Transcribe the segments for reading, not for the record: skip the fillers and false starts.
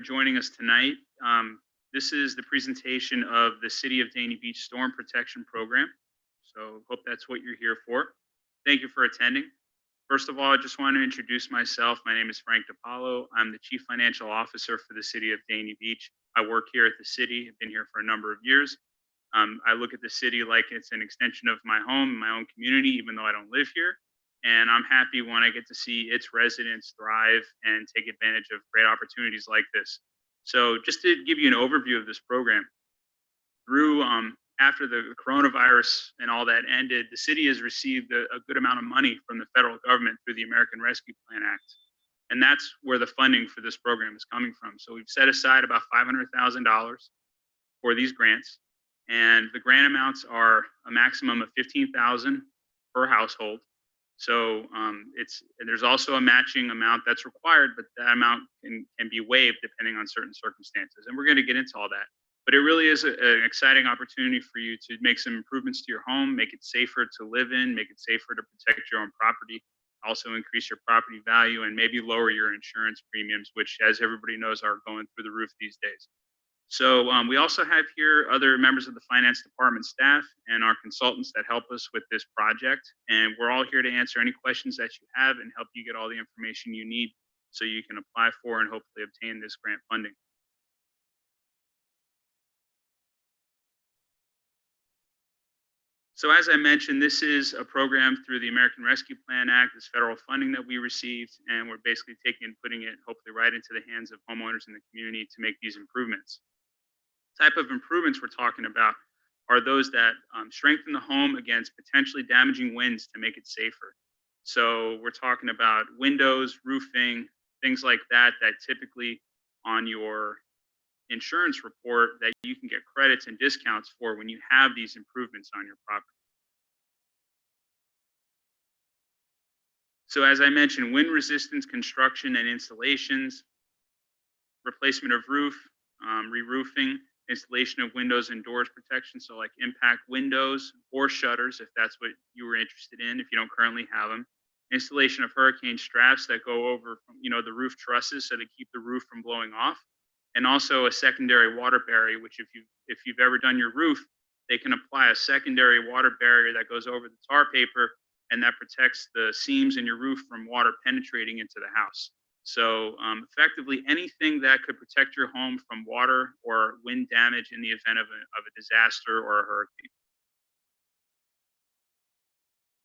joining us tonight. This is the presentation of the City of Dania Beach Storm Protection Program. So hope that's what you're here for. Thank you for attending. First of all, I just want to introduce myself. My name is Frank DiPaolo. I'm the Chief Financial Officer for the City of Dania Beach. I work here at the city. I've been here for a number of years. I look at the city like it's an extension of my home, my own community, even though I don't live here. And I'm happy when I get to see its residents thrive and take advantage of great opportunities like this. So, just to give you an overview of this program, through after the coronavirus and all that ended, the city has received a good amount of money from the federal government through the American Rescue Plan Act. And that's where the funding for this program is coming from. So, we've set aside about $500,000 for these grants. And the grant amounts are a maximum of 15,000 per household. So there's also a matching amount that's required, but that amount can be waived depending on certain circumstances. And we're going to get into all that. But it really is an exciting opportunity for you to make some improvements to your home, make it safer to live in, make it safer to protect your own property, also increase your property value, and maybe lower your insurance premiums, which, as everybody knows, are going through the roof these days. So we also have here other members of the finance department staff and our consultants that help us with this project. And we're all here to answer any questions that you have and help you get all the information you need so you can apply for and hopefully obtain this grant funding. So as I mentioned, this is a program through the American Rescue Plan Act, this federal funding that we received, and we're basically taking and putting it hopefully right into the hands of homeowners in the community to make these improvements. Type of improvements we're talking about are those that strengthen the home against potentially damaging winds to make it safer. So we're talking about windows, roofing, things like that, that typically on your insurance report that you can get credits and discounts for when you have these improvements on your property. So as I mentioned, wind resistance construction and installations, replacement of roof, re-roofing, installation of windows and doors protection, so like impact windows or shutters if that's what you were interested in if you don't currently have them. Installation of hurricane straps that go over the roof trusses so they keep the roof from blowing off, and also a secondary water barrier, which if you've ever done your roof, they can apply a secondary water barrier that goes over the tar paper and that protects the seams in your roof from water penetrating into the house. So effectively, anything that could protect your home from water or wind damage in the event of a disaster or a hurricane.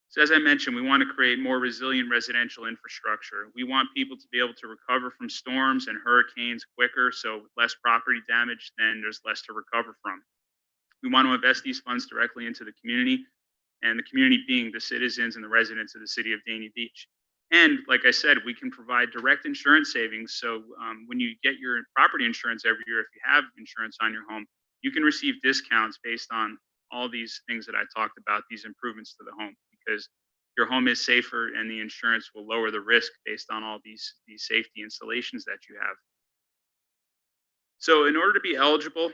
So as I mentioned, we want to create more resilient residential infrastructure. We want people to be able to recover from storms and hurricanes quicker, so with less property damage, then there's less to recover from. We want to invest these funds directly into the community, and the community being the citizens and the residents of the city of Dania Beach. And like I said, we can provide direct insurance savings. So when you get your property insurance every year, if you have insurance on your home, you can receive discounts based on all these things that I talked about, these improvements to the home, because your home is safer and the insurance will lower the risk based on all these safety installations that you have. So in order to be eligible,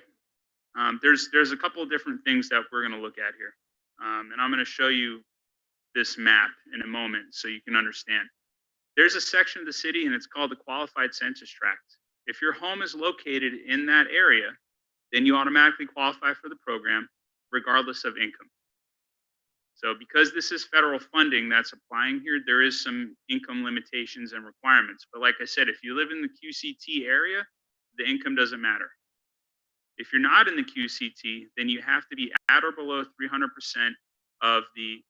there's a couple of different things that we're going to look at here. And I'm going to show you this map in a moment so you can understand. There's a section of the city and it's called the Qualified Census Tract. If your home is located in that area, then you automatically qualify for the program regardless of income. So because this is federal funding that's applying here, there is some income limitations and requirements. But like I said, if you live in the QCT area, the income doesn't matter. If you're not in the QCT, then you have to be at or below 300% of the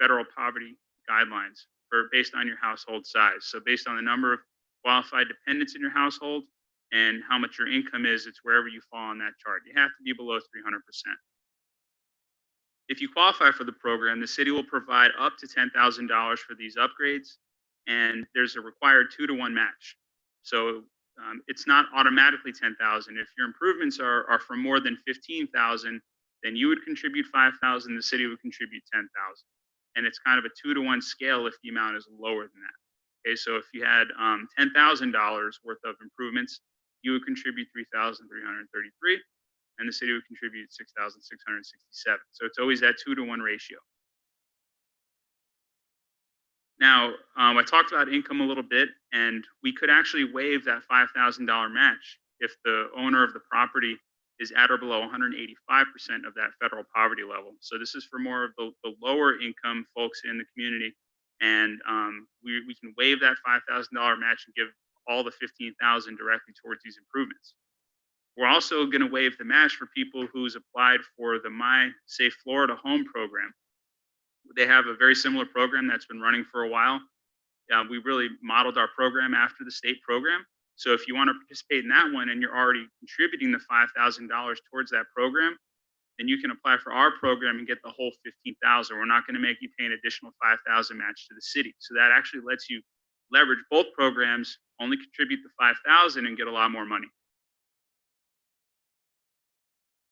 federal poverty guidelines based on your household size. So based on the number of qualified dependents in your household and how much your income is, it's wherever you fall on that chart. You have to be below 300%. If you qualify for the program, the city will provide up to $10,000 for these upgrades, and there's a required 2-to-1 match. So it's not automatically 10,000. If your improvements are for more than 15,000, then you would contribute 5,000. The city would contribute 10,000, and it's kind of a 2-to-1 scale if the amount is lower than that. Okay, so if you had $10,000 worth of improvements, you would contribute 3,333, and the city would contribute 6,667. So it's always that 2-to-1 ratio. Now, I talked about income a little bit, and we could actually waive that $5,000 match if the owner of the property is at or below 185% of that federal poverty level. So this is for more of the lower income folks in the community. And we can waive that $5,000 match and give all the 15,000 directly towards these improvements. We're also going to waive the match for people who's applied for the My Safe Florida Home program. They have a very similar program that's been running for a while. We really modeled our program after the state program. So if you want to participate in that one and you're already contributing the $5,000 towards that program, then you can apply for our program and get the whole 15,000. We're not going to make you pay an additional 5,000 match to the city. So that actually lets you leverage both programs, only contribute the 5,000 and get a lot more money.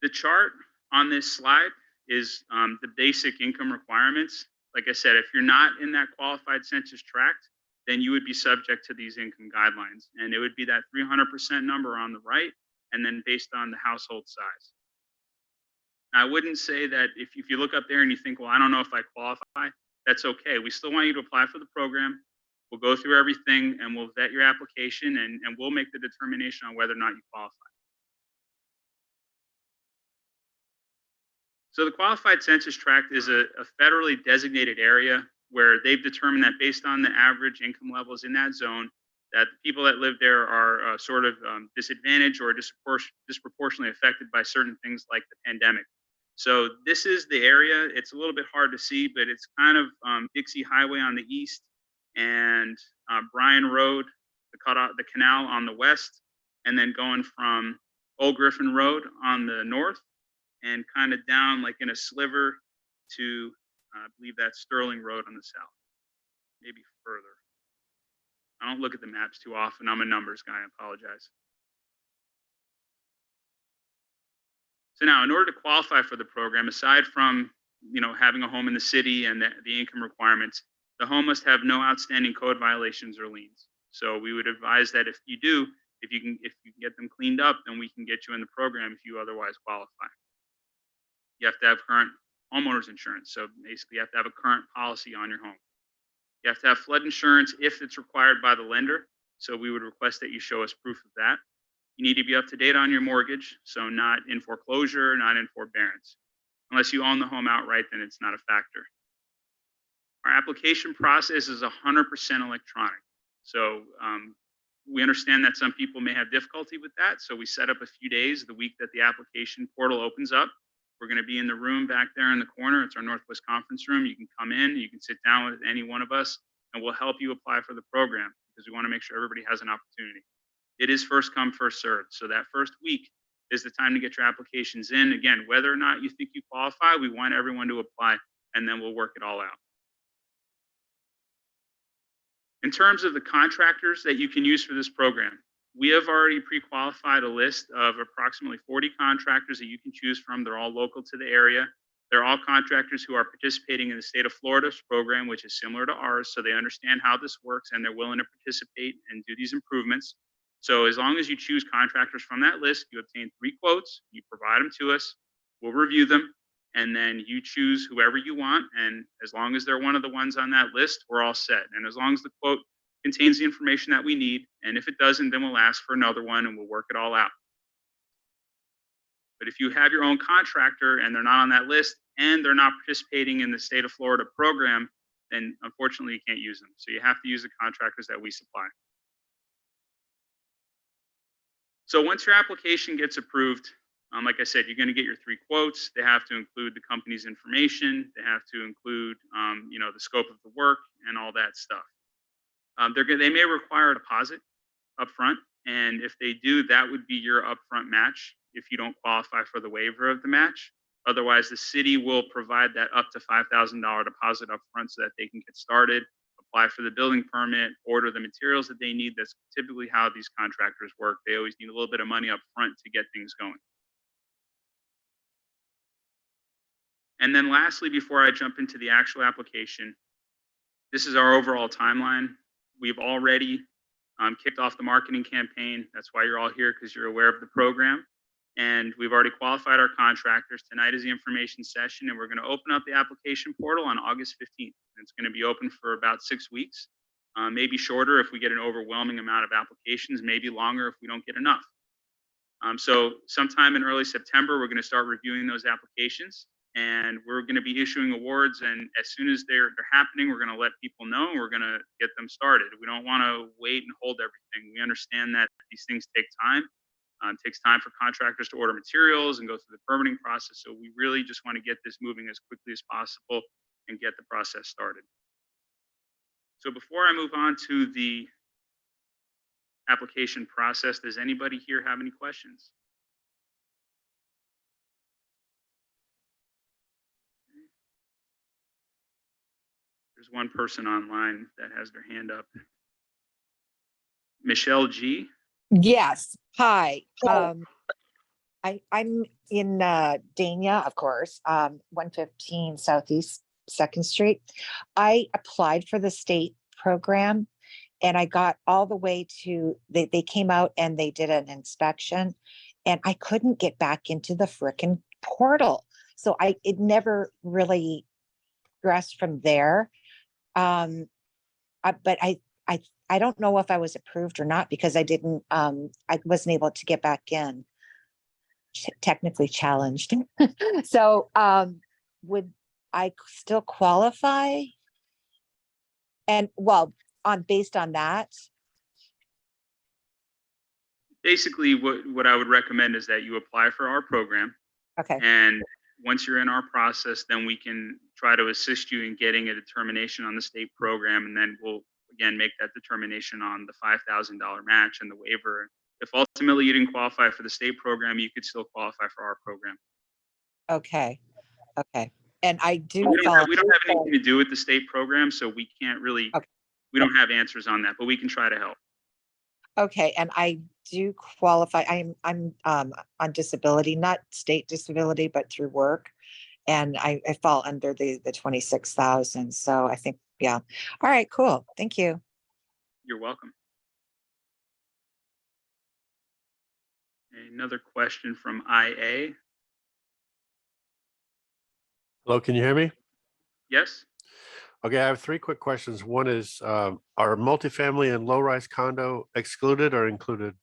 The chart on this slide is the basic income requirements. Like I said, if you're not in that qualified census tract, then you would be subject to these income guidelines. And it would be that 300% number on the right, and then based on the household size. I wouldn't say that if you look up there and you think, well, I don't know if I qualify, that's okay. We still want you to apply for the program. We'll go through everything and we'll vet your application and we'll make the determination on whether or not you qualify. So the qualified census tract is a federally designated area where they've determined that based on the average income levels in that zone, that the people that live there are sort of disadvantaged or disproportionately affected by certain things like the pandemic. So this is the area. It's a little bit hard to see, but it's kind of Dixie Highway on the east and Bryan Road, the canal on the west, and then going from Old Griffin Road on the north and kind of down like in a sliver to, I believe that's Sterling Road on the south, maybe further. I don't look at the maps too often. I'm a numbers guy. I apologize. So now, in order to qualify for the program, aside from having a home in the city and the income requirements, the home must have no outstanding code violations or liens. So we would advise that if you do, if you can get them cleaned up, then we can get you in the program if you otherwise qualify. You have to have current homeowners insurance. So basically, you have to have a current policy on your home. You have to have flood insurance if it's required by the lender. So we would request that you show us proof of that. You need to be up to date on your mortgage, so not in foreclosure, not in forbearance. Unless you own the home outright, then it's not a factor. Our application process is 100% electronic. So we understand that some people may have difficulty with that. So we set up a few days the week that the application portal opens up. We're going to be in the room back there in the corner. It's our Northwest Conference Room. You can come in, you can sit down with any one of us, and we'll help you apply for the program because we want to make sure everybody has an opportunity. It is first come, first served. So that first week is the time to get your applications in. Again, whether or not you think you qualify, we want everyone to apply, and then we'll work it all out. In terms of the contractors that you can use for this program, we have already pre-qualified a list of approximately 40 contractors that you can choose from. They're all local to the area. They're all contractors who are participating in the state of Florida's program, which is similar to ours, so they understand how this works and they're willing to participate and do these improvements. So as long as you choose contractors from that list, you obtain 3 quotes, you provide them to us, we'll review them, and then you choose whoever you want. And as long as they're one of the ones on that list, we're all set. And as long as the quote contains the information that we need, and if it doesn't, then we'll ask for another one and we'll work it all out. But if you have your own contractor and they're not on that list and they're not participating in the state of Florida program, then unfortunately you can't use them. So you have to use the contractors that we supply. So once your application gets approved, like I said, you're going to get your 3 quotes. They have to include the company's information. They have to include, the scope of the work and all that stuff. They may require a deposit up front, and if they do, that would be your upfront match if you don't qualify for the waiver of the match. Otherwise, the city will provide that up to $5,000 deposit up front so that they can get started, apply for the building permit, order the materials that they need. That's typically how these contractors work. They always need a little bit of money up front to get things going. And then lastly, before I jump into the actual application, this is our overall timeline. We've already kicked off the marketing campaign. That's why you're all here, because you're aware of the program. And we've already qualified our contractors. Tonight is the information session, and we're going to open up the application portal on August 15th. It's going to be open for about 6 weeks, maybe shorter if we get an overwhelming amount of applications, maybe longer if we don't get enough. So sometime in early September, we're going to start reviewing those applications, and we're going to be issuing awards. And as soon as they're happening, we're going to let people know. And we're going to get them started. We don't want to wait and hold everything. We understand that these things take time. It takes time for contractors to order materials and go through the permitting process. So we really just want to get this moving as quickly as possible and get the process started. So before I move on to the application process, does anybody here have any questions? There's one person online that has their hand up. Michelle G. Yes. Hi. I'm in Dania, of course, 115 Southeast 2nd Street. I applied for the state program and I got all the way to, they came out and they did an inspection and I couldn't get back into the frickin' portal. So it never really progressed from there. But I don't know if I was approved or not because I wasn't able to get back in. Technically challenged. So would I still qualify? And well, based on that. Basically, what I would recommend is that you apply for our program. Okay. And once you're in our process, then we can try to assist you in getting a determination on the state program. And then we'll, again, make that determination on the $5,000 match and the waiver. If ultimately you didn't qualify for the state program, you could still qualify for our program. Okay. Okay. And I do. We don't have anything to do with the state program, so we can't really, okay. We don't have answers on that, but we can try to help. Okay. And I do qualify. I'm on disability, not state disability, but through work. And I fall under the 26,000. So I think, yeah. All right, cool. Thank you. You're welcome. Another question from IA. Hello, can you hear me? Yes. Okay, I have 3 quick questions. One is, are multifamily and low-rise condo excluded or included?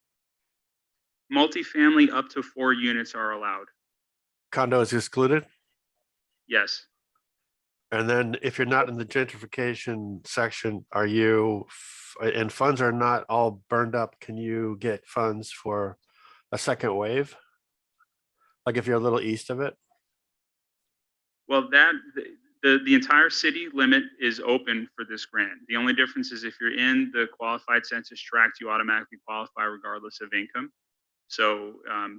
Multifamily up to 4 units are allowed. Condo is excluded? Yes. And then if you're not in the gentrification section, are you, and funds are not all burned up, can you get funds for a second wave? Like if you're a little east of it? Well, the entire city limit is open for this grant. The only difference is if you're in the qualified census tract, you automatically qualify regardless of income. So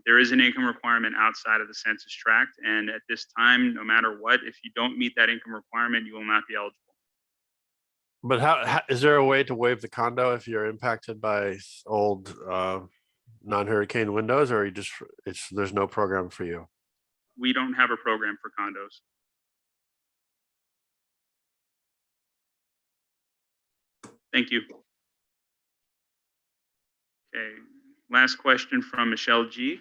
there is an income requirement outside of the census tract. And at this time, no matter what, if you don't meet that income requirement, you will not be eligible. But how is there a way to waive the condo if you're impacted by old non-hurricane windows, or there's no program for you? We don't have a program for condos. Thank you. Okay, last question from Michelle G.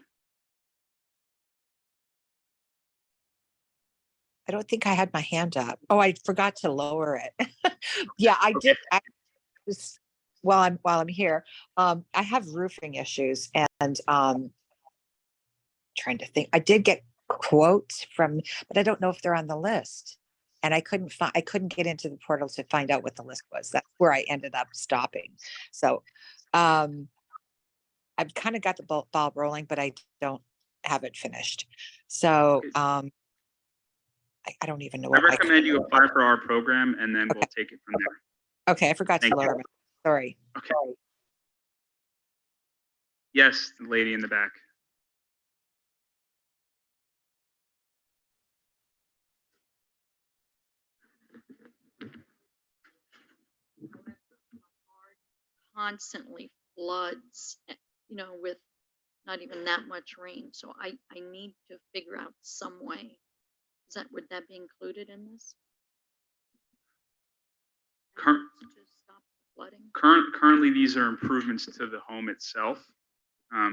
I don't think I had my hand up. Oh, I forgot to lower it. Yeah, I did. While I'm here, I have roofing issues and trying to think. I did get quotes but I don't know if they're on the list. And I couldn't get into the portal to find out what the list was. That's where I ended up stopping. So I've kind of got the ball rolling, but I don't have it finished. So I don't even know what I recommend you apply for our program and then we'll take it from there. Okay, I forgot to lower it. Sorry. Okay. Yes, the lady in the back. Constantly floods, with not even that much rain. So I need to figure out some way. Would that be included in this? To stop flooding? Currently, these are improvements to the home itself.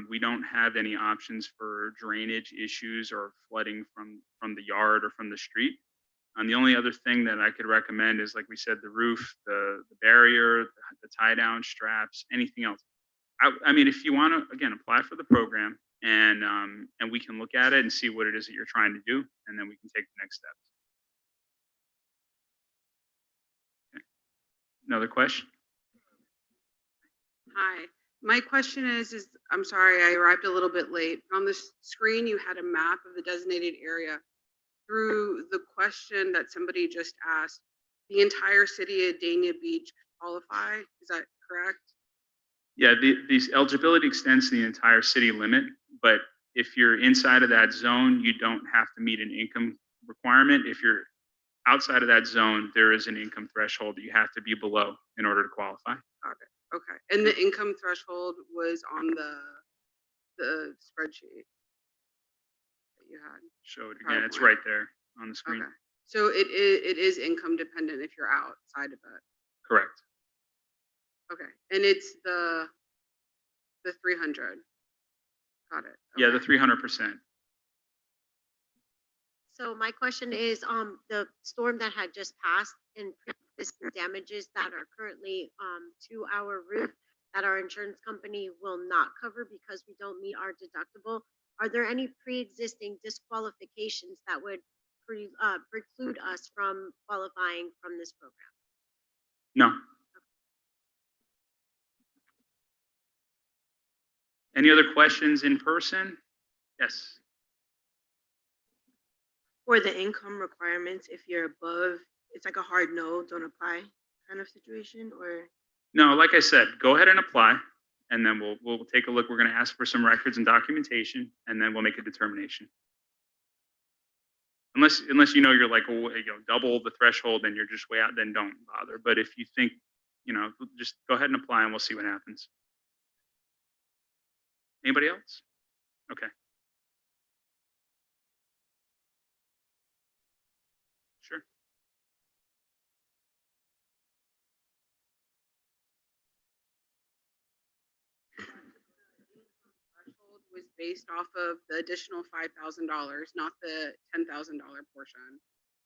We don't have any options for drainage issues or flooding from the yard or from the street. The only other thing that I could recommend is, like we said, the roof, the barrier, the tie down straps, anything else. I mean, if you want to, again, apply for the program, and we can look at it and see what it is that you're trying to do, and then we can take the next steps. Okay. Another question? Hi, my question is I'm sorry, I arrived a little bit late. On the screen, you had a map of the designated area. Through the question that somebody just asked, the entire city of Dania Beach qualify? Is that correct? Yeah, these eligibility extends to the entire city limit, but if you're inside of that zone, you don't have to meet an income requirement. If you're outside of that zone, there is an income threshold that you have to be below in order to qualify. Got it. Okay. And the income threshold was on the spreadsheet that you had. Show it again. It's PowerPoint. right there on the screen. Okay. So it is income dependent if you're outside of it. Correct. Okay. And it's the 300. Got it. Yeah, the Okay. 300%. So my question is, the storm that had just passed and the damages that are currently, to our roof that our insurance company will not cover because we don't meet our deductible. Are there any pre-existing disqualifications that would preclude us from qualifying from this program? No. Any other questions in person? Yes. For the income requirements, if you're above, it's like a hard no, don't apply kind of situation, or? No, like I said, go ahead and apply, and then we'll take a look. We're going to ask for some records and documentation, and then we'll make a determination. Unless you're like, oh, double the threshold and you're just way out, then don't bother. But if you think, just go ahead and apply, and we'll see what happens. Anybody else? Okay. Sure. Threshold was based off of the additional $5,000, not the $10,000 portion.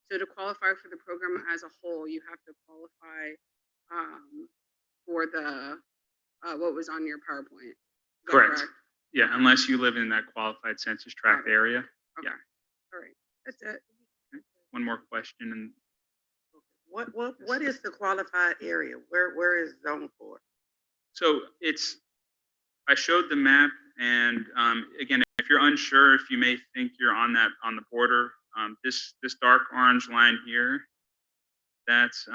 So to qualify for the program as a whole, you have to qualify for the what was on your PowerPoint. Is that Correct. Yeah, unless you live in that qualified census tract Got it. area. Okay. Yeah. All right. That's it. One more question, and What is the qualified area? Where is zone 4? so I showed the map, and again, if you're unsure, if you may think you're on the border, this dark orange line here, that's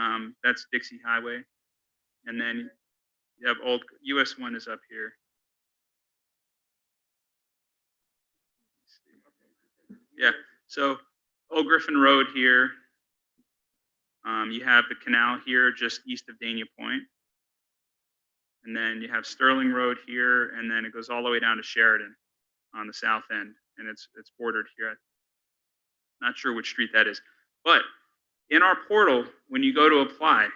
Dixie Highway, and then you have old US 1 is up here. Yeah, so Old Griffin Road here. You have the canal here just east of Dania Point. And then you have Sterling Road here, and then it goes all the way down to Sheridan on the south end, and it's bordered here. Not sure which street that is. But in our portal, when you go to apply,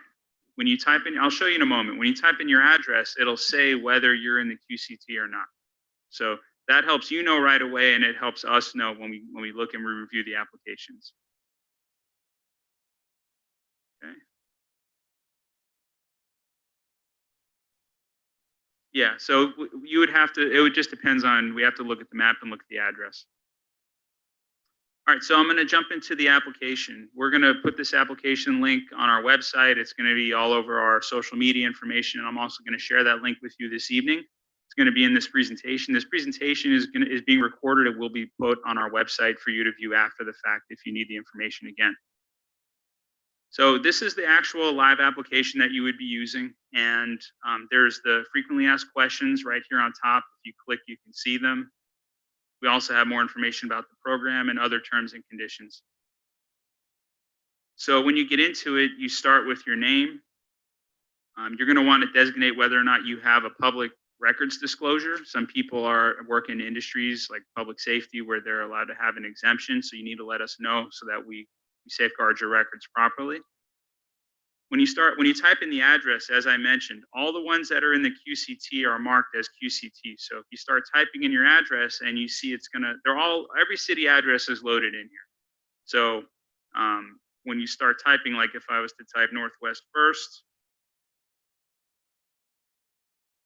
when you type in, I'll show you in a moment, when you type in your address, it'll say whether you're in the QCT or not. So that helps you know right away, and it helps us know when we look and we review the applications. Okay. Yeah, so you would have to, it would just depends on, we have to look at the map and look at the address. All right, so I'm going to jump into the application. We're going to put this application link on our website. It's going to be all over our social media information, and I'm also going to share that link with you this evening. It's going to be in this presentation. This presentation is being recorded. It will be put on our website for you to view after the fact if you need the information again. So this is the actual live application that you would be using, and there's the frequently asked questions right here on top. If you click, you can see them. We also have more information about the program and other terms and conditions. So when you get into it, you start with your name. You're going to want to designate whether or not you have a public records disclosure. Some people work in industries like public safety where they're allowed to have an exemption, so you need to let us know so that we safeguard your records properly. When you type in the address, as I mentioned, all the ones that are in the QCT are marked as QCT. So if you start typing in your address and you see every city address is loaded in here. So when you start typing, like if I was to type Northwest First,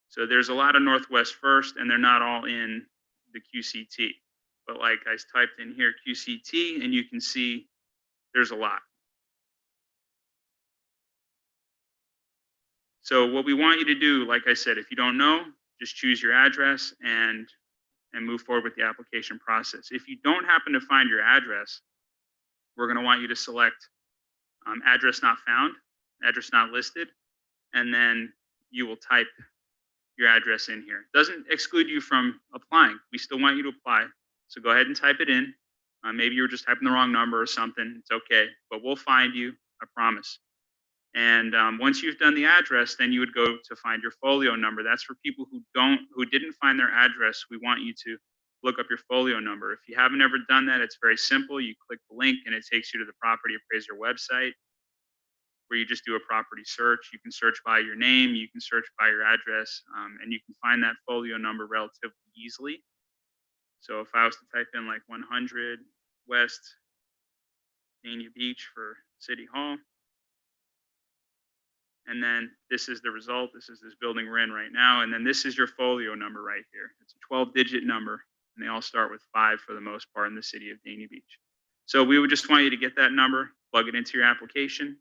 so there's a lot of Northwest First, and they're not all in the the QCT. But like I typed in here QCT, and you can see there's a lot. So what we want you to do, like I said, if you don't know, just choose your address and move forward with the application process. If you don't happen to find your address, we're going to want you to select address not found, address not listed, and then you will type your address in here. Doesn't exclude you from applying. We still want you to apply. So go ahead and type it in. Maybe you were just typing the wrong number or something. It's okay, but we'll find you, I promise. And once you've done the address, then you would go to find your folio number. That's for people who didn't find their address. We want you to look up your folio number. If you haven't ever done that, it's very simple. You click the link and it takes you to the property appraiser website where you just do a property search. You can search by your name, you can search by your address, and you can find that folio number relatively easily. So if I was to type in like 100 West Dania Beach for City Hall, and then this is the result. This is this building we're in right now. And then this is your folio number right here. It's a 12-digit number, and they all start with 5 for the most part in the city of Dania Beach. So we would just want you to get that number, plug it into your application.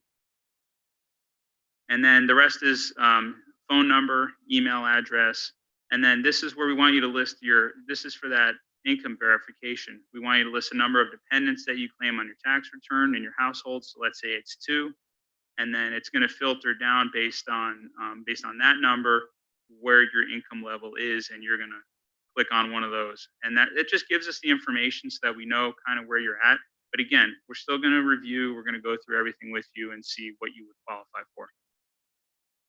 And then the rest is phone number, email address. And then this is where we want you to list this is for that income verification. We want you to list a number of dependents that you claim on your tax return in your household. So let's say it's 2. And then it's going to filter down based on that number where your income level is, and you're going to click on one of those. And that it just gives us the information so that we know kind of where you're at. But again, we're still going to review. We're going to go through everything with you and see what you would qualify for. A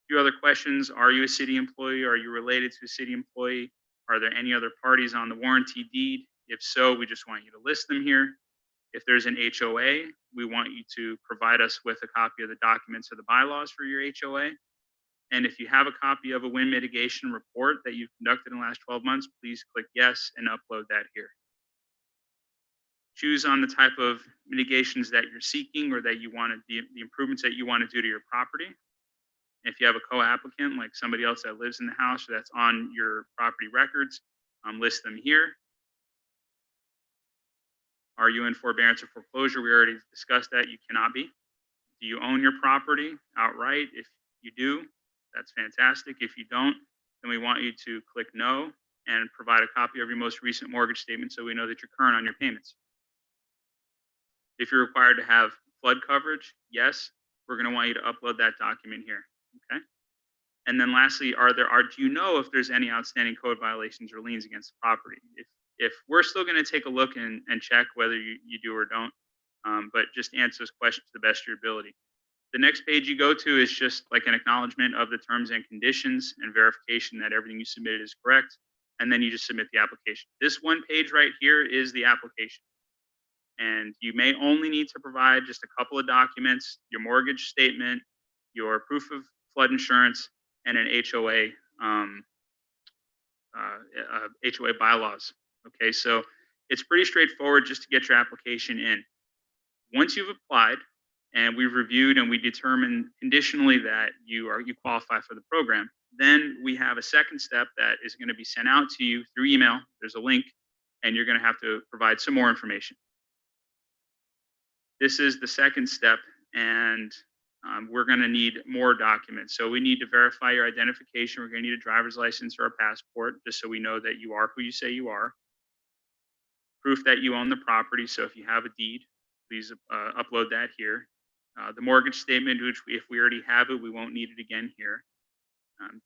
few other questions. Are you a city employee? Are you related to a city employee? Are there any other parties on the warranty deed? If so, we just want you to list them here. If there's an HOA, we want you to provide us with a copy of the documents or the bylaws for your HOA. And if you have a copy of a wind mitigation report that you've conducted in the last 12 months, please click yes and upload that here. Choose on the type of mitigations that you're seeking or that you want to, the improvements that you want to do to your property. If you have a co-applicant, like somebody else that lives in the house or that's on your property records, list them here. Are you in forbearance or foreclosure? We already discussed that. You cannot be. Do you own your property outright? If you do, that's fantastic. If you don't, then we want you to click no and provide a copy of your most recent mortgage statement so we know that you're current on your payments. If you're required to have flood coverage, yes, we're going to want you to upload that document here. Okay. And then lastly, do you know if there's any outstanding code violations or liens against the property? If we're still going to take a look and check whether you do or don't, but just answer those questions to the best of your ability. The next page you go to is just like an acknowledgement of the terms and conditions and verification that everything you submitted is correct. And then you just submit the application. This one page right here is the application. And you may only need to provide just a couple of documents, your mortgage statement, your proof of flood insurance, and an HOA, HOA bylaws. Okay, so it's pretty straightforward just to get your application in. Once you've applied and we've reviewed and we determine conditionally that you qualify for the program, then we have a second step that is going to be sent out to you through email. There's a link, and you're going to have to provide some more information. This is the second step, and we're going to need more documents. So we need to verify your identification. We're going to need a driver's license or a passport, just so we know that you are who you say you are. Proof that you own the property. So if you have a deed, please upload that here. The mortgage statement, which if we already have it, we won't need it again here.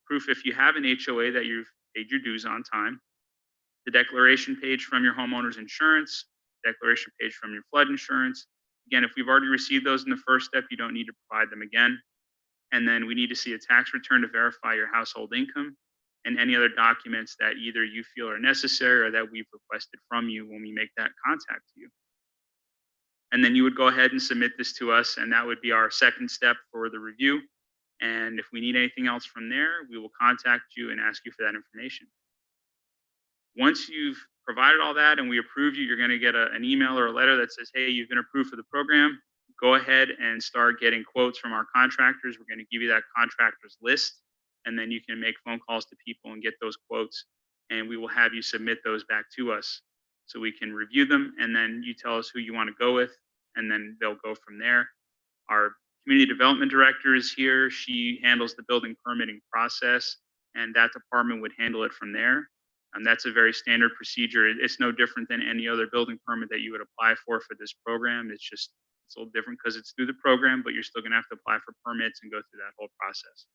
Proof if you have an HOA that you've paid your dues on time. The declaration page from your homeowner's insurance. Declaration page from your flood insurance. Again, if we've already received those in the first step, you don't need to provide them again. And then we need to see a tax return to verify your household income and any other documents that either you feel are necessary or that we've requested from you when we make that contact to you. And then you would go ahead and submit this to us, and that would be our second step for the review. And if we need anything else from there, we will contact you and ask you for that information. Once you've provided all that and we approve you, you're going to get an email or a letter that says, hey, you've been approved for the program. Go ahead and start getting quotes from our contractors. We're going to give you that contractors list, and then you can make phone calls to people and get those quotes. and we will have you submit those back to us so we can review them, and then you tell us who you want to go with, and then they'll go from there. Our community development director is here. She handles the building permitting process, and that department would handle it from there. And that's a very standard procedure. It's no different than any other building permit that you would apply for this program. It's just, it's a little different because it's through the program, but you're still going to have to apply for permits and go through that whole process.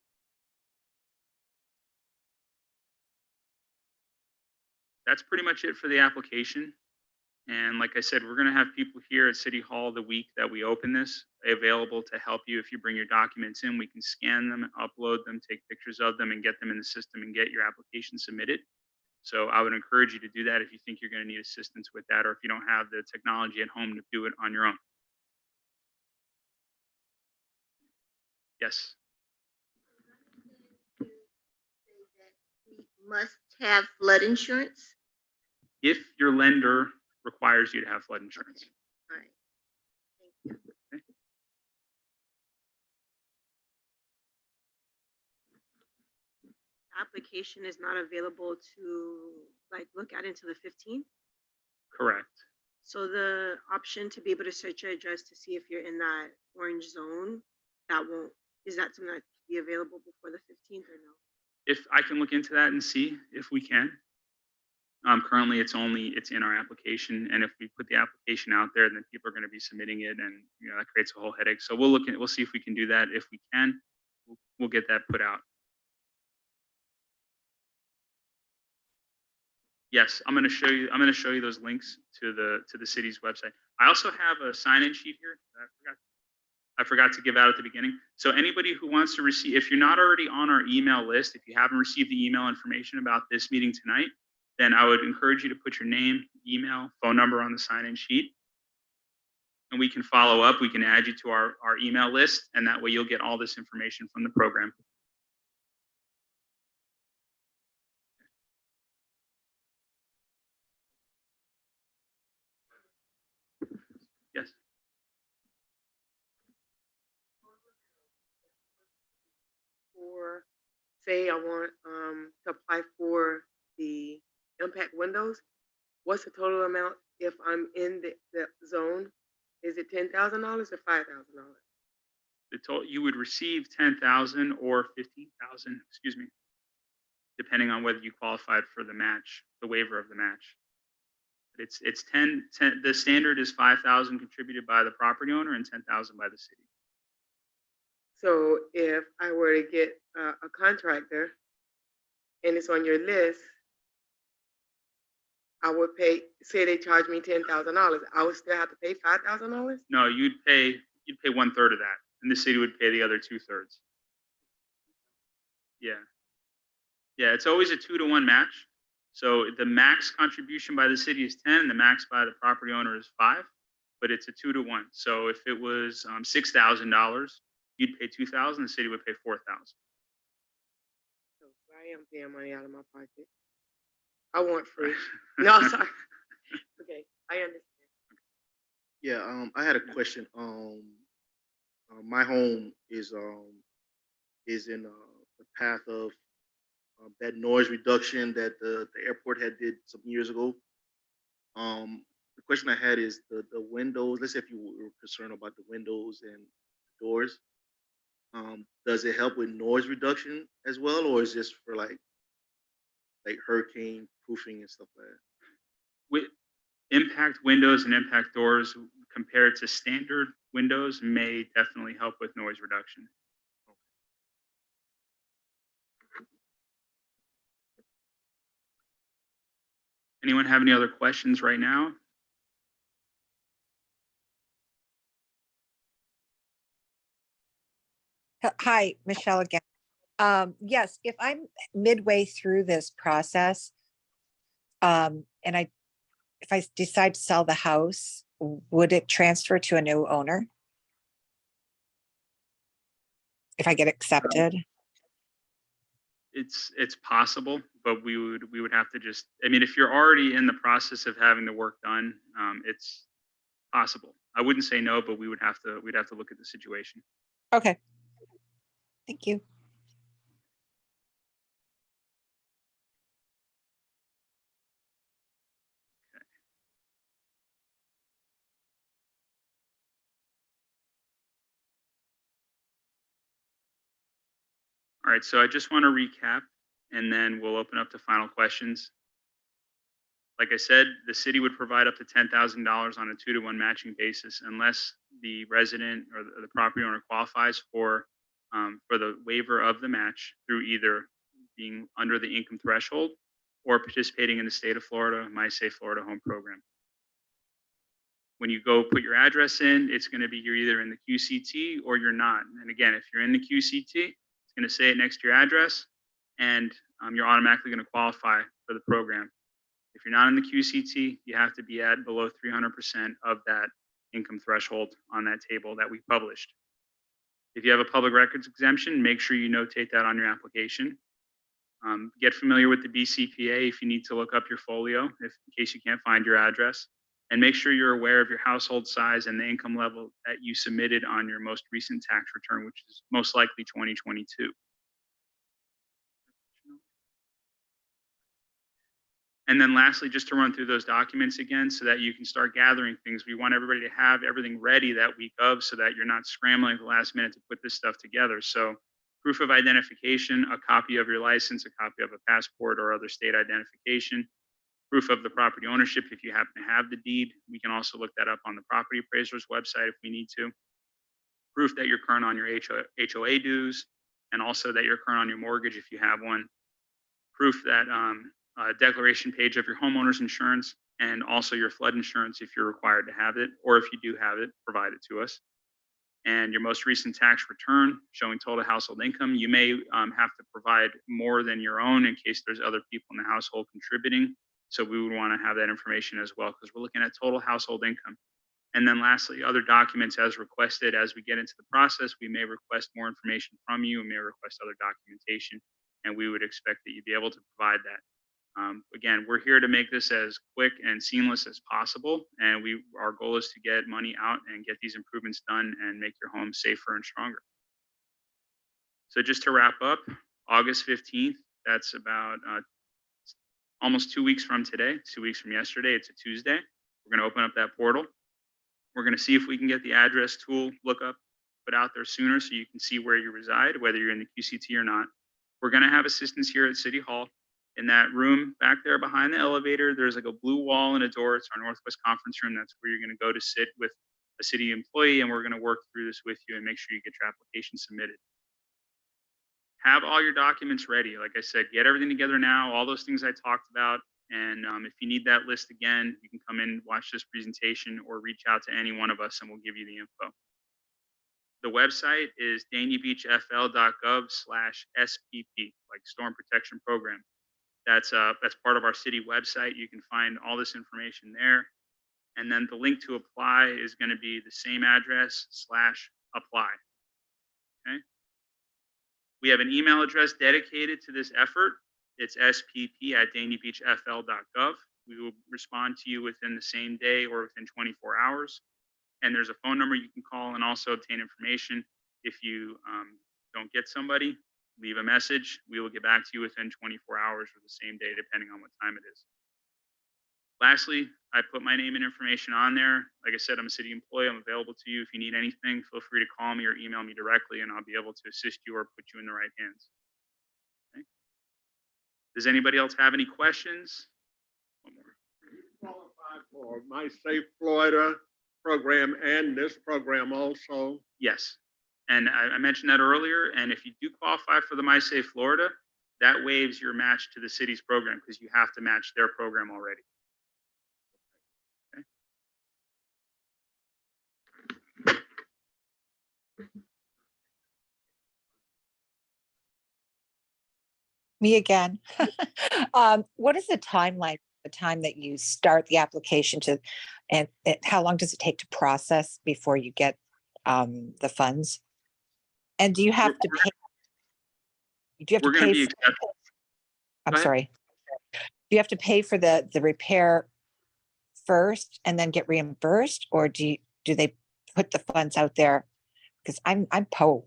That's pretty much it for the application. And like I said, we're going to have people here at City Hall the week that we open this available to help you. If you bring your documents in, we can scan them, upload them, take pictures of them, and get them in the system and get your application submitted. So I would encourage you to do that if you think you're going to need assistance with that, or if you don't have the technology at home to do it on your own. Yes. Must have flood insurance. If your lender requires you to have flood insurance. All right. Thank you. Okay. Application is not available to like look at until the 15th. Correct. So the option to be able to search your address to see if you're in that orange zone, that won't, is that something that can be available before the 15th or no? If I can look into that and see if we can. Currently, it's in our application, and if we put the application out there, then people are going to be submitting it, and that creates a whole headache. So we'll see if we can do that. If we can, we'll get that put out. Yes, I'm going to show you those links to the city's website. I also have a sign-in sheet here. I forgot to give out at the beginning. So anybody who wants to receive, if you're not already on our email list, if you haven't received the email information about this meeting tonight, then I would encourage you to put your name, email, phone number on the sign-in sheet. And we can follow up. We can add you to our email list, and that way you'll get all this information from the program. Yes. For, say I want to apply for the impact windows, what's the total amount if I'm in the zone? Is it $10,000 or $5,000? You would receive 10,000 or 15,000, excuse me, depending on whether you qualified for the match, the waiver of the match. It's 10, the standard is 5,000 contributed by the property owner and 10,000 by the city. So if I were to get a contractor and it's on your list, I would pay, say they charge me $10,000, I would still have to pay $5,000? No, you'd pay 1/3 of that, and the city would pay the other 2/3. Yeah. Yeah, it's always a 2-to-1 match. So the max contribution by the city is 10, and the max by the property owner is 5, but it's a 2-to-1. So if it was $6,000, you'd pay 2,000, the city would pay 4,000. So I am paying money out of my pocket. I want free. No, sorry. Okay, I understand. Yeah, I had a question. My home is in the path of that noise reduction that the airport had did some years ago. The question I had is the windows. Let's say if you were concerned about the windows and doors, does it help with noise reduction as well, or is it just for like hurricane proofing and stuff like that? With impact windows and impact doors compared to standard windows may definitely help with noise reduction. Anyone have any other questions right now? Hi, Michelle again. Yes, if I'm midway through this process, and if I decide to sell the house, would it transfer to a new owner? If I get accepted? It's possible, but we would have to just, I mean, if you're already in the process of having the work done, it's possible. I wouldn't say no, but we'd have to look at the situation. Okay. Thank you. All right, so I just want to recap, and then we'll open up to final questions. Like I said, the city would provide up to $10,000 on a 2-to-1 matching basis unless the resident or the property owner qualifies for the waiver of the match through either being under the income threshold or participating in the state of Florida, My Safe Florida Home Program. When you go put your address in, it's going to be you're either in the QCT or you're not. And again, if you're in the QCT, it's going to say it next to your address, and you're automatically going to qualify for the program. If you're not in the QCT, you have to be at below 300% of that income threshold on that table that we published. If you have a public records exemption, make sure you notate that on your application. Get familiar with the BCPA if you need to look up your folio, in case you can't find your address. And make sure you're aware of your household size and the income level that you submitted on your most recent tax return, which is most likely 2022. And then lastly, just to run through those documents again so that you can start gathering things. We want everybody to have everything ready that week of so that you're not scrambling at the last minute to put this stuff together. So proof of identification, a copy of your license, a copy of a passport or other state identification, proof of the property ownership if you happen to have the deed. We can also look that up on the property appraiser's website if we need to. Proof that you're current on your HOA dues, and also that you're current on your mortgage if you have one. Proof that declaration page of your homeowner's insurance, and also your flood insurance if you're required to have it, or if you do have it, provide it to us. And your most recent tax return showing total household income. You may have to provide more than your own in case there's other people in the household contributing. So we would want to have that information as well because we're looking at total household income. And then lastly, other documents as requested. As we get into the process, we may request more information from you, we may request other documentation, and we would expect that you'd be able to provide that. Again, we're here to make this as quick and seamless as possible, and our goal is to get money out and get these improvements done and make your home safer and stronger. So just to wrap up, August 15th, that's about almost 2 weeks from today, 2 weeks from yesterday. It's a Tuesday. We're going to open up that portal. We're going to see if we can get the address tool lookup put out there sooner so you can see where you reside, whether you're in the QCT or not. We're going to have assistance here at City Hall. In that room back there behind the elevator, there's like a blue wall and a door. It's our Northwest Conference Room. That's where you're going to go to sit with a city employee, and we're going to work through this with you and make sure you get your application submitted. Have all your documents ready. Like I said, get everything together now, all those things I talked about. And if you need that list again, you can come in, watch this presentation, or reach out to any one of us and we'll give you the info. The website is danielbeachfl.gov/SPP, like Storm Protection Program. That's part of our city website. You can find all this information there. And then the link to apply is going to be the same address /apply. Okay. We have an email address dedicated to this effort. It's spp@danielbeachfl.gov. We will respond to you within the same day or within 24 hours. And there's a phone number you can call and also obtain information. If you don't get somebody, leave a message. We will get back to you within 24 hours or the same day, depending on what time it is. Lastly, I put my name and information on there. Like I said, I'm a city employee. I'm available to you. If you need anything, feel free to call me or email me directly, and I'll be able to assist you or put you in the right hands. Okay. Does anybody else have any questions? One more. Qualified for My Safe Florida program and this program also? Yes. And I mentioned that earlier. And if you do qualify for the My Safe Florida, that waives your match to the city's program because you have to match their program already. Me again. What is the timeline, the time that you start the application to, and how long does it take to process before you get the funds? And do you have to pay? Do you have We're to going to pay? be accepting. I'm Go ahead. sorry. Do you have to pay for the repair first and then get reimbursed, or do they put the funds out there? Because I'm poor.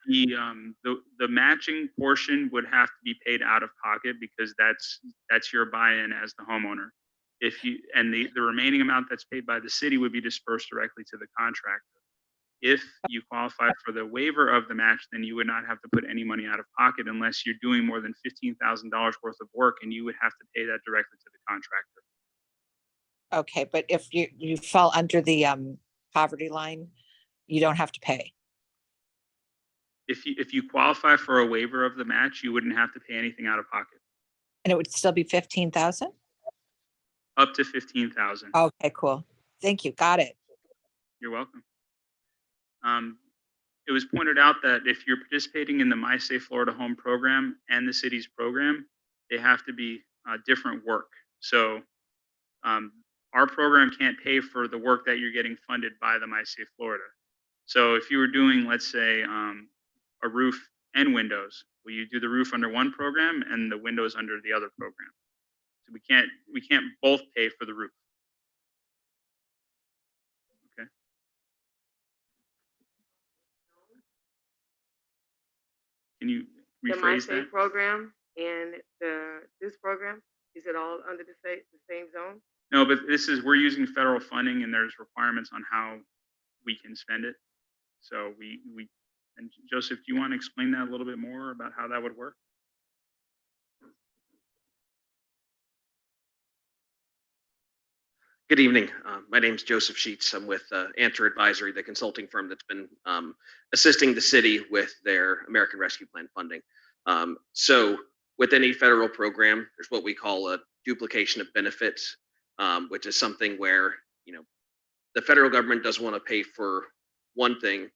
The matching portion would have to be paid out of pocket because that's your buy-in as the homeowner. The remaining amount that's paid by the city would be dispersed directly to the contractor. If you qualify for the waiver of the match, then you would not have to put any money out of pocket unless you're doing more than $15,000 worth of work, and you would have to pay that directly to the contractor. Okay, but if you fall under the poverty line, you don't have to pay. If you qualify for a waiver of the match, you wouldn't have to pay anything out of pocket, And it would still be 15,000? up to 15,000. Okay, cool. Thank you. Got it. You're welcome. It was pointed out that if you're participating in the My Safe Florida Home program and the city's program, they have to be different work. So our program can't pay for the work that you're getting funded by the My Safe Florida. So if you were doing, let's say, a roof and windows, well, you do the roof under one program and the windows under the other program. So we can't both pay for the roof. Okay. Can you The My rephrase Safe that? program and this program, is it all under the same zone? No, but we're using federal funding and there's requirements on how we can spend it. So and Joseph, do you want to explain that a little bit more about how that would work? Good evening. My name is Joseph Sheets. I'm with Answer Advisory, the consulting firm that's been assisting the city with their American Rescue Plan funding. So with any federal program, there's what we call a duplication of benefits, which is something where, the federal government doesn't want to pay for one thing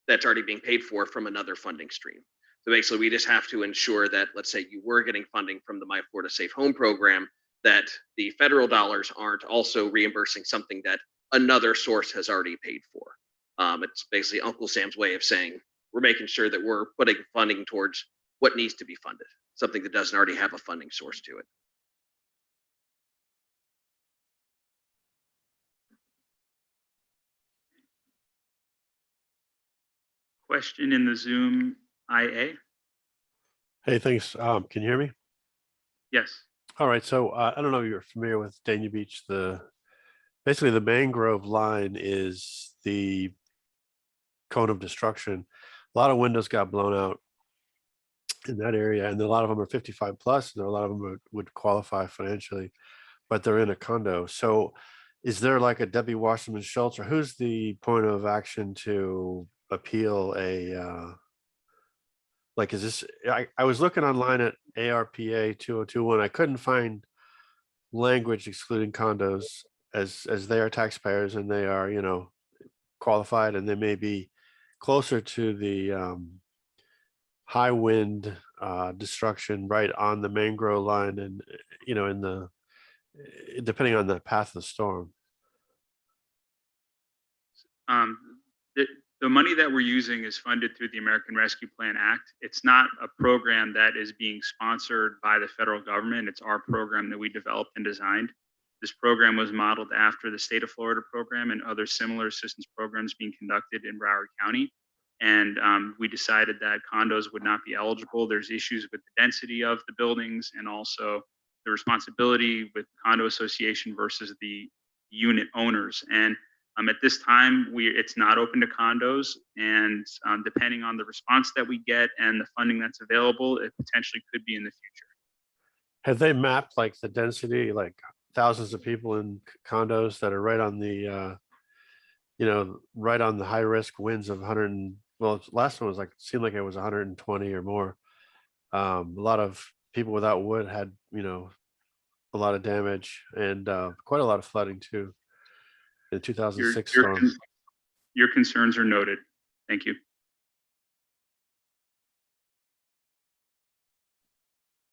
that's already being paid for from another funding stream. So basically, we just have to ensure that, let's say you were getting funding from the My Florida Safe Home program, that the federal dollars aren't also reimbursing something that another source has already paid for. It's basically Uncle Sam's way of saying we're making sure that we're putting funding towards what needs to be funded, something that doesn't already have a funding source to it. Question in the Zoom IA? Hey, thanks. Can you hear me? Yes. All right. So I don't know if you're familiar with Dania Beach. Basically the mangrove line is the cone of destruction. A lot of windows got blown out in that area, and a lot of them are 55 plus, and a lot of them would qualify financially, but they're in a condo. So is there like a Debbie Wasserman Schultz, or who's the point of action to appeal like, is this, I was looking online at ARPA 2021. I couldn't find language excluding condos as they are taxpayers and they are, qualified, and they may be closer to the high wind destruction right on the mangrove line, and in the depending on the path of the storm. The money that we're using is funded through the American Rescue Plan Act. It's not a program that is being sponsored by the federal government. It's our program that we developed and designed. This program was modeled after the state of Florida program and other similar assistance programs being conducted in Broward County. And we decided that condos would not be eligible. There's issues with the density of the buildings and also the responsibility with the condo association versus the unit owners. And at this time, it's not open to condos, and depending on the response that we get and the funding that's available, it potentially could be in the future. Have they mapped like the density, like thousands of people in condos that are right on the right on the high risk winds of 100 well, last one was like, seemed like it was 120 or more. A lot of people without wood had a lot of damage, and quite a lot of flooding too. The 2006 storm. Your concerns are noted. Thank you.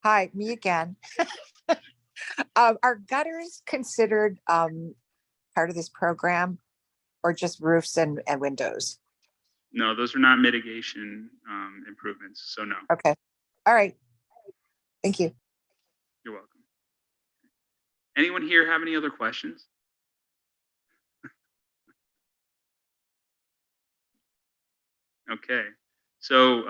Hi, me again. Are gutters considered part of this program, or just roofs and windows? No, those are not mitigation improvements, so no. Okay. All right. Thank you. You're welcome. Anyone here have any other questions? Okay, so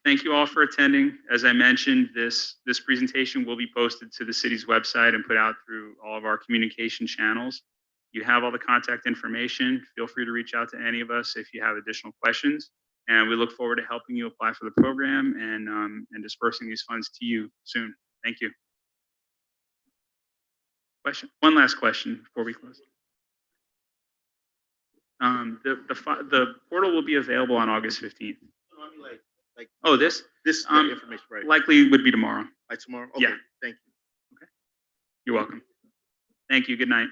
thank you all for attending. As I mentioned, this presentation will be posted to the city's website and put out through all of our communication channels. You have all the contact information. Feel free to reach out to any of us if you have additional questions. And we look forward to helping you apply for the program and dispersing these funds to you soon. Thank you. Question? One last question before we close. The portal will be available on August 15th. I mean, like Oh, this this um, information, right? likely would be tomorrow. By tomorrow? Yeah. Okay, thank you. You're welcome. Thank you. Good night.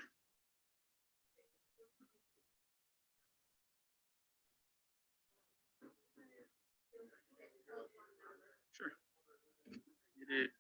Sure. You did.